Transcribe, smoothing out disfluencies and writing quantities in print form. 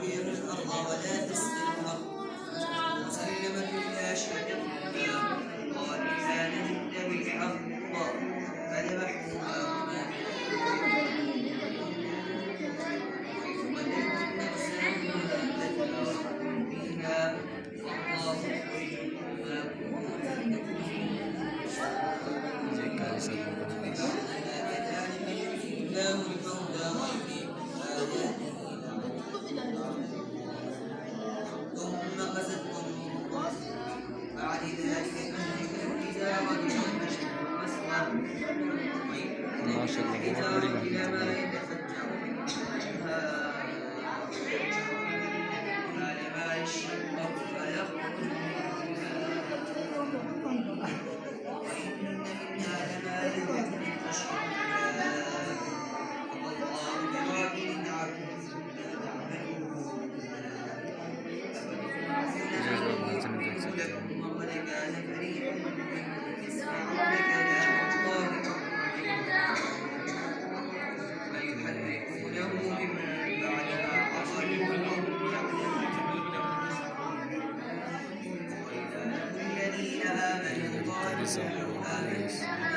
تثير الأرض ولا تسقي الحرث مسلمة لا شك فيها قالوا يا نجد بالحق فذبحوها وتلك النفس التي أشركوا فيها والله مخرج ما كنتم تكتمون كذلك يحيي الله الموتى ويريكم آياته ثم قست قلوبكم بعد ذلك فذكر الحجارة أو أشد قسوة ما شاء الله الحجارة إلى ما يتفجر منه الأنهار قال ما يشقق فيخرج وإن منا لما يدرك خشية الله والله بغافل عما تعملون لكم وقد كان فريق منهم يسمعون كلام الله فيحرفونه من بعد ما قالوه وهم يعلمون وإذا لقوا الذين آمنوا قالوا آمنا